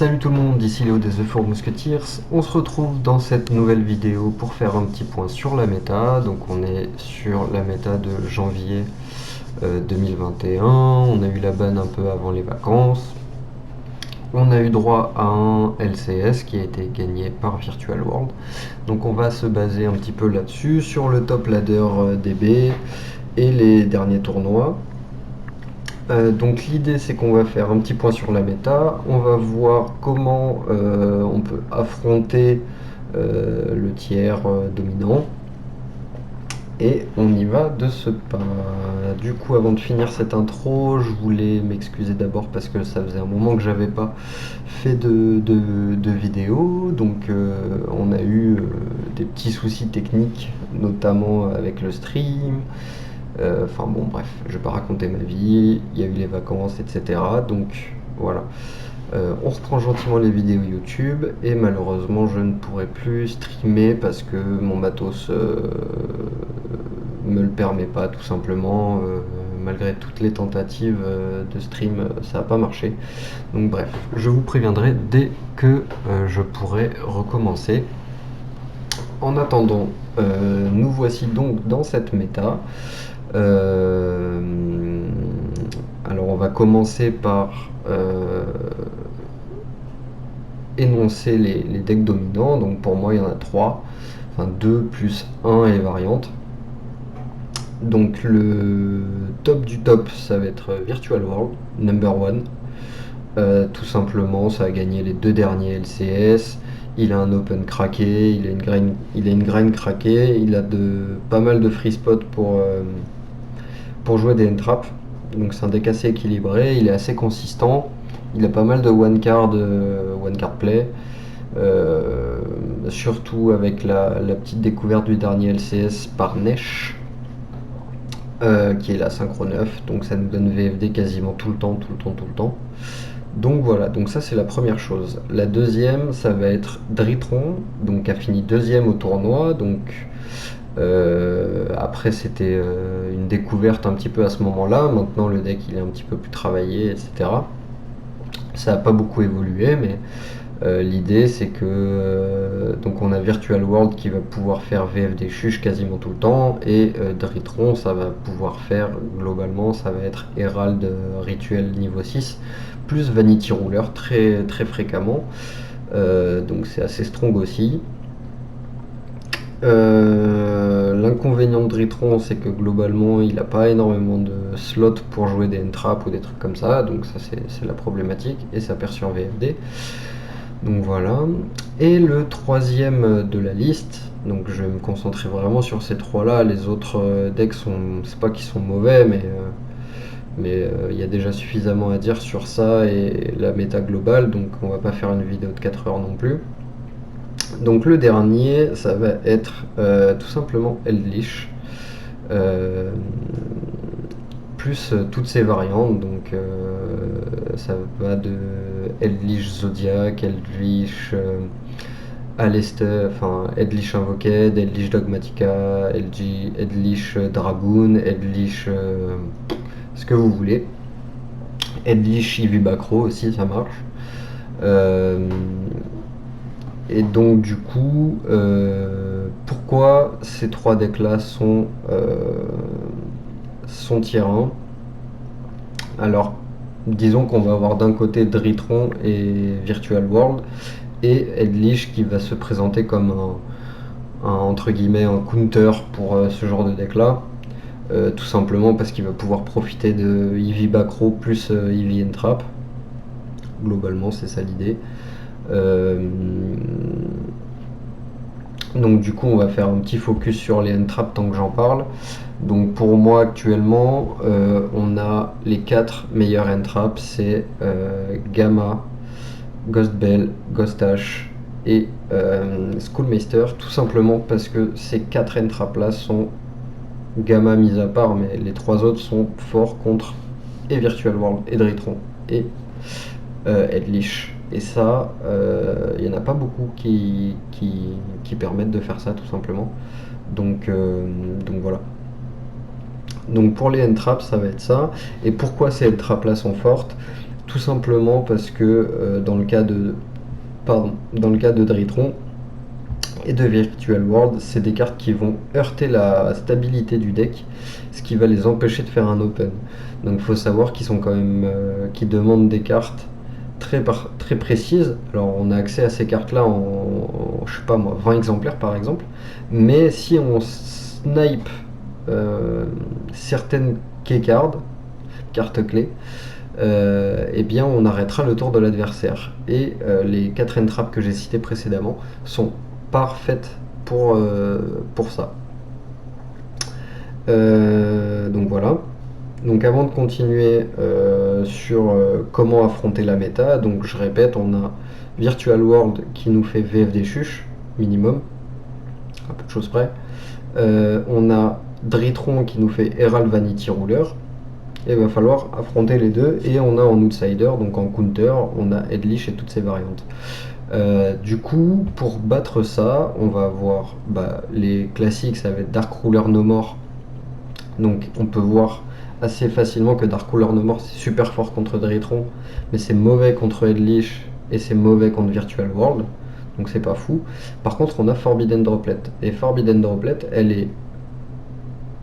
Salut tout le monde, ici Léo des The Four Musketeers. On se retrouve dans cette nouvelle vidéo pour faire un petit point sur la méta. Donc on est sur la méta de janvier 2021. On a eu la banne un peu avant les vacances. On a eu droit à un LCS qui a été gagné par Virtual World. Donc on va se baser un petit peu là-dessus, sur le top ladder DB et les derniers tournois. Donc l'idée c'est qu'on va faire un petit point sur la méta, on va voir comment on peut affronter le tiers dominant et on y va de ce pas. Du coup, avant de finir cette intro, je voulais m'excuser d'abord parce que ça faisait un moment que j'avais pas fait de vidéo, donc on a eu des petits soucis techniques, notamment avec le stream. Enfin bon, bref, je vais pas raconter ma vie, il y a eu les vacances, etc. Donc voilà. On reprend gentiment les vidéos YouTube et malheureusement je ne pourrai plus streamer parce que mon matos me le permet pas tout simplement. Malgré toutes les tentatives de stream, ça n'a pas marché. Donc bref, je vous préviendrai dès que je pourrai recommencer. En attendant, nous voici donc dans cette méta. Alors on va commencer par énoncer les decks dominants. Donc pour moi il y en a 3, enfin 2 plus 1 et variante. Donc le top du top ça va être Virtual World, number 1. Tout simplement ça a gagné les 2 derniers LCS. Il a un open craqué, il a une graine craquée, il a pas mal de free spots pour jouer des end-traps. Donc c'est un deck assez équilibré, il est assez consistant, il a pas mal de one card play, surtout avec la petite découverte du dernier LCS par Nesh, qui est la synchro 9, donc ça nous donne VFD quasiment tout le temps. Donc voilà, donc ça c'est la première chose. La deuxième, ça va être Dritron, donc qui a fini deuxième au tournoi, donc après c'était une découverte un petit peu à ce moment-là. Maintenant le deck il est un petit peu plus travaillé, etc. Ça n'a pas beaucoup évolué, mais l'idée c'est que donc on a Virtual World qui va pouvoir faire VFD Chuch quasiment tout le temps, et Dritron ça va pouvoir faire globalement, ça va être Herald Rituel niveau 6 plus Vanity Ruler très, très fréquemment. Donc c'est assez strong aussi. L'inconvénient de Dritron c'est que globalement il n'a pas énormément de slots pour jouer des entraps ou des trucs comme ça, donc ça c'est la problématique, et ça perd sur VFD. Donc voilà. Et le troisième de la liste, donc je vais me concentrer vraiment sur ces trois là, les autres decks c'est pas qu'ils sont mauvais, mais il y a déjà suffisamment à dire sur ça et la méta globale, donc on va pas faire une vidéo de 4 heures non plus. Donc le dernier, ça va être tout simplement Eldritch, plus toutes ses variantes, donc ça va de Eldritch Zodiac, Eldritch Alester, enfin Eldritch Invoked, Eldritch Dogmatica, Eldritch Dragoon, Eldritch ce que vous voulez. Eldritch Ivy Bacro aussi, ça marche. Et donc du coup, pourquoi ces trois decks là sont tier 1? Alors, disons qu'on va avoir d'un côté Dritron et Virtual World, et Eldritch qui va se présenter comme entre guillemets un counter pour ce genre de deck là. Tout simplement parce qu'il va pouvoir profiter de Eevee Bacro plus Eevee Entrap. Globalement, c'est ça l'idée. Donc du coup, on va faire un petit focus sur les Entrap tant que j'en parle. Donc pour moi actuellement, on a les 4 meilleurs Entrap, c'est Gamma, Ghost Bell, Ghost Ash et Schoolmeister, tout simplement parce que ces 4 Entrap là sont Gamma mis à part, mais les 3 autres sont forts contre et Virtual World et Dritron et Eldritch. Et ça, il n'y en a pas beaucoup qui permettent de faire ça tout simplement. Donc voilà. Donc pour les entraps, ça va être ça. Et pourquoi ces entraps là sont fortes? tout simplement parce que dans le cas de Dritron et de Virtual World, c'est des cartes qui vont heurter la stabilité du deck, ce qui va les empêcher de faire un open. Donc il faut savoir qu'ils sont quand même qui demandent des cartes très précises. Alors on a accès à ces cartes là je sais pas moi 20 exemplaires par exemple, mais si on snipe certaines keycards, cartes clés, eh bien on arrêtera le tour de l'adversaire. Et les 4 entraps que j'ai cités précédemment sont parfaites pour ça. Donc voilà. Donc avant de continuer sur comment affronter la méta, donc je répète, on a Virtual World qui nous fait VFD Chuch, minimum, à peu de choses près. On a Dritron qui nous fait Herald Vanity Ruler. Et il va falloir affronter les deux. Et on a en outsider, donc en counter, on a Edlich et toutes ses variantes. Du coup, pour battre ça, on va avoir les classiques, ça va être Dark Ruler No More. Donc on peut voir assez facilement que Dark Ruler No More c'est super fort contre Dritron, mais c'est mauvais contre Edlich et c'est mauvais contre Virtual World. Donc c'est pas fou. Par contre, on a Forbidden Droplet. Et Forbidden Droplet, elle est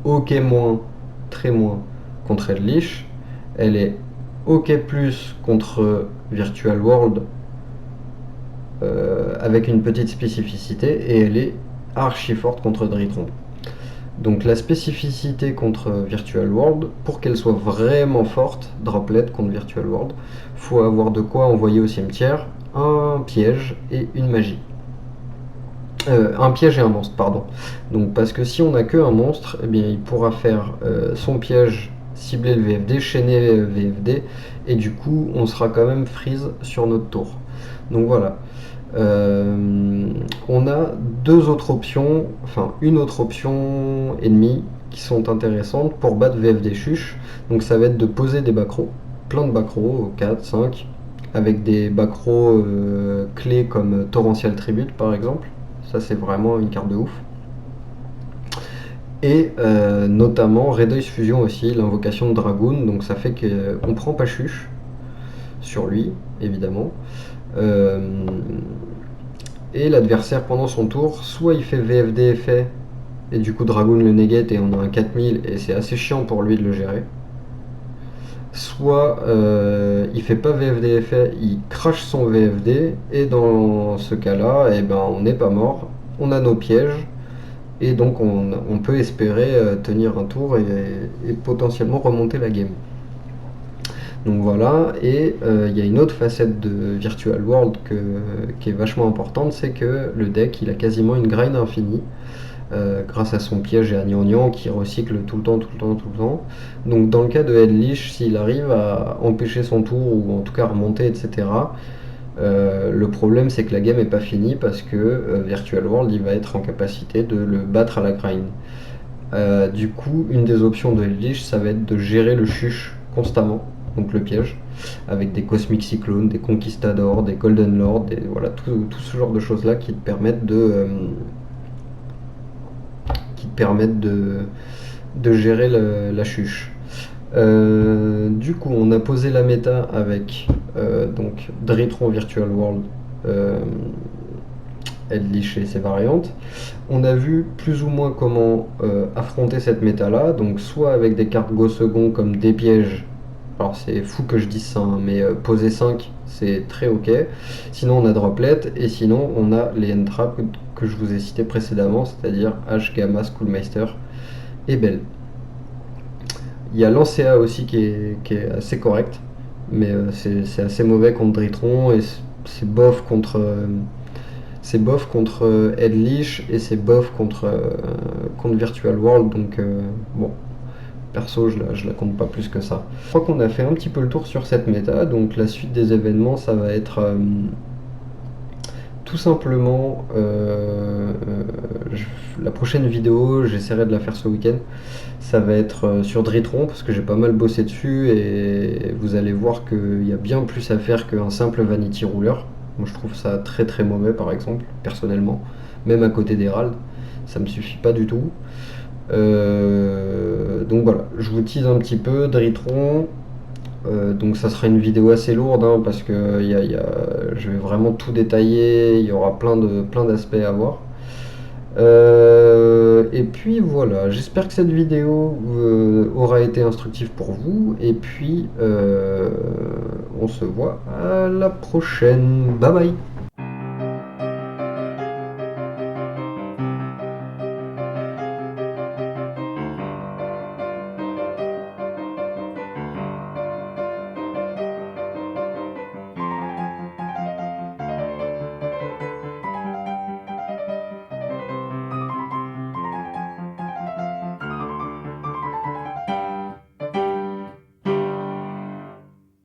ok moins, très moins contre Edlich. Elle est ok plus contre Virtual World avec une petite spécificité, et elle est archi forte contre Dritron. Donc la spécificité contre Virtual World, pour qu'elle soit vraiment forte, Droplet contre Virtual World, faut avoir de quoi envoyer au cimetière un piège et une magie. Un piège et un monstre, pardon. Donc parce que si on n'a que un monstre, eh bien il pourra faire son piège, cibler le VFD, chaîner le VFD, et du coup on sera quand même freeze sur notre tour. Donc voilà. On a deux autres options, enfin une autre option ennemie qui sont intéressantes pour battre VFD Chuch. Donc ça va être de poser des backrows, plein de backrows, 4, 5, avec des backrows clés comme Torrential Tribute par exemple. Ça c'est vraiment une carte de ouf. Et notamment Red Eyes Fusion aussi, l'invocation de Dragoon. Donc ça fait qu'on prend pas Chuch sur lui, évidemment. Et l'adversaire pendant son tour, soit il fait VFD effet et du coup Dragoon le negate et on a un 4000 et c'est assez chiant pour lui de le gérer. Soit il fait pas VFD effet, il crache son VFD et dans ce cas-là, eh ben, on n'est pas mort, on a nos pièges et donc on peut espérer tenir un tour et potentiellement remonter la game. Donc voilà, et il y a une autre facette de Virtual World qui est vachement importante, c'est que le deck il a quasiment une grind infinie grâce à son piège et à Gnangnan qui recycle tout le temps. Donc dans le cas de Edlich, s'il arrive à empêcher son tour ou en tout cas remonter, etc., le problème c'est que la game est pas finie parce que Virtual World il va être en capacité de le battre à la grind. Du coup, une des options de Edlich, ça va être de gérer le chuch constamment, donc le piège, avec des Cosmic Cyclones, des Conquistadors, des Golden Lord, voilà, tout ce genre de choses là qui te permettent de gérer la chuche. Du coup, on a posé la méta avec donc Dritron Virtual World, Edlich et ses variantes. On a vu plus ou moins comment affronter cette méta là, donc soit avec des cartes go second comme des pièges. Alors c'est fou que je dise ça, hein, mais poser 5 c'est très ok. Sinon on a Droplet et sinon on a les N-Trap que je vous ai cités précédemment, c'est-à-dire H, Gamma, Schoolmeister et Bell. Il y a Lancea aussi qui est assez correct, mais c'est assez mauvais contre Dritron et c'est bof contre Edlich et c'est bof contre Virtual World, donc bon. Perso, je la compte pas plus que ça. Je crois qu'on a fait un petit peu le tour sur cette méta, donc la suite des événements, ça va être tout simplement la prochaine vidéo, j'essaierai de la faire ce week-end. Ça va être sur Dritron parce que j'ai pas mal bossé dessus et vous allez voir qu'il y a bien plus à faire qu'un simple Vanity Ruler. Moi je trouve ça très très mauvais par exemple, personnellement, même à côté d'Herald, ça me suffit pas du tout. Donc voilà, je vous tease un petit peu. Dritron, Donc ça sera une vidéo assez lourde, hein, parce que je vais vraiment tout détailler, il y aura plein d'aspects à voir. Et puis voilà, j'espère que cette vidéo aura été instructive pour vous. Et puis on se voit à la prochaine. Bye bye.